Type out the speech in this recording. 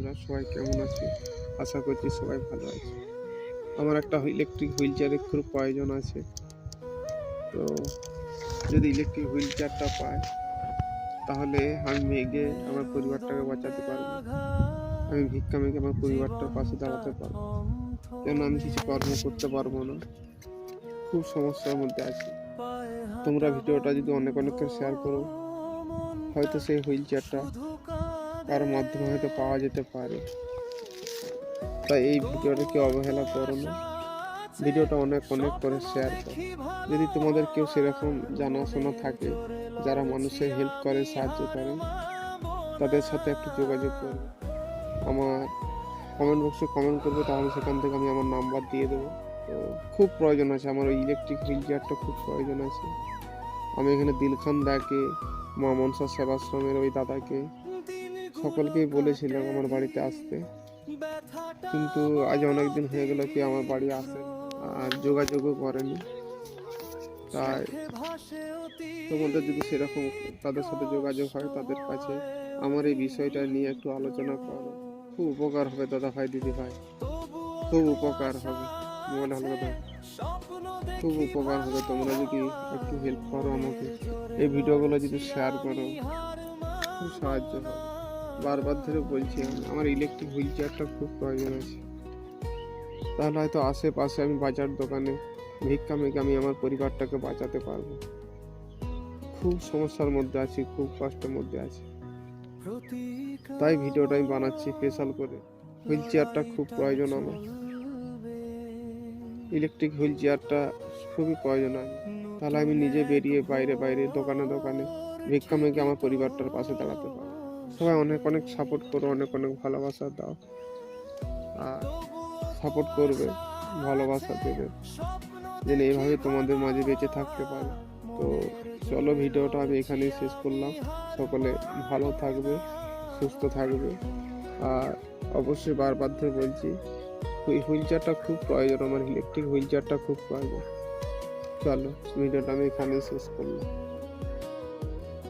বন্ধুরা, সবাই কেমন আছে? আশা করছি সবাই ভালো আছে। আমার একটা ইলেকট্রিক হুইল চেয়ারের খুব প্রয়োজন আছে। তো যদি ইলেকট্রিক হুইল চেয়ারটা পাই তাহলে আমি মেঘে আমার পরিবারটাকে বাঁচাতে পারবো। আমি ভিক্ষা মেঘে আমার পরিবারটার পাশে দাঁড়াতে পারবো, কেন আমি কিছু কর্ম করতে পারবো না। খুব সমস্যার মধ্যে আছি। তোমরা ভিডিওটা যদি অনেককে শেয়ার করো, হয়তো সেই হুইল চেয়ারটা কারোর মাধ্যমে হয়তো পাওয়া যেতে পারে। তাই এই ভিডিওটা কেউ অবহেলা করো না, ভিডিওটা অনেক করে শেয়ার করো। যদি তোমাদের কেউ সেরকম জানাশোনা থাকে যারা মানুষের হেল্প করে, সাহায্য করে, তাদের সাথে একটু যোগাযোগ করবে। আমার কমেন্ট বক্সে কমেন্ট করবে, তাহলে সেখান থেকে আমি আমার নাম্বার দিয়ে দেবো। তো খুব প্রয়োজন আছে, আমার ওই ইলেকট্রিক হুইল চেয়ারটা খুব প্রয়োজন আছে। আমি এখানে দিলখান দাকে, মা মনসা সেবাশ্রমের ওই দাদাকে, সকলকেই বলেছিলাম আমার বাড়িতে আসতে, কিন্তু আজ অনেকদিন হয়ে গেল কি আমার বাড়ি আসে আর যোগাযোগও করেনি। তাই তোমাদের যদি সেরকম তাদের সাথে যোগাযোগ হয়, তাদের কাছে আমার এই বিষয়টা নিয়ে একটু আলোচনা করো, খুব উপকার হবে দাদা ভাই, দিদি ভাই, খুব উপকার হবে। মোবাইল হলো কথা, খুব উপকার হবে। তোমরা যদি একটু হেল্প করো আমাকে, এই ভিডিওগুলো যদি শেয়ার করো, খুব সাহায্য হবে। বারবার ধরে বলছি, আমার ইলেকট্রিক হুইল চেয়ারটা খুব প্রয়োজন আছে। তাহলে হয়তো আশেপাশে আমি বাজার দোকানে ভিক্ষা মেঘে আমি আমার পরিবারটাকে বাঁচাতে পারবো। খুব সমস্যার মধ্যে আছি, খুব কষ্টের মধ্যে আছি। তাই ভিডিওটা আমি বানাচ্ছি স্পেশাল করে। হুইল চেয়ারটা খুব প্রয়োজন আমার, ইলেকট্রিক হুইল চেয়ারটা খুবই প্রয়োজন আমার। তাহলে আমি নিজে বেরিয়ে বাইরে দোকানে ভিক্ষা মেঘে আমার পরিবারটার পাশে দাঁড়াতে পারবো। সবাই অনেক সাপোর্ট করো, অনেক ভালোবাসা দাও, আর সাপোর্ট করবে, ভালোবাসা দেবে, যেন এইভাবে তোমাদের মাঝে বেঁচে থাকতে পারে। তো চলো, ভিডিওটা আমি এখানেই শেষ করলাম। সকলে ভালো থাকবে, সুস্থ থাকবে, আর অবশ্যই বারবার ধরে বলছি, হুইল চেয়ারটা খুব প্রয়োজন আমার, ইলেকট্রিক হুইল চেয়ারটা খুব প্রয়োজন। চলো, ভিডিওটা আমি এখানেই শেষ করলাম।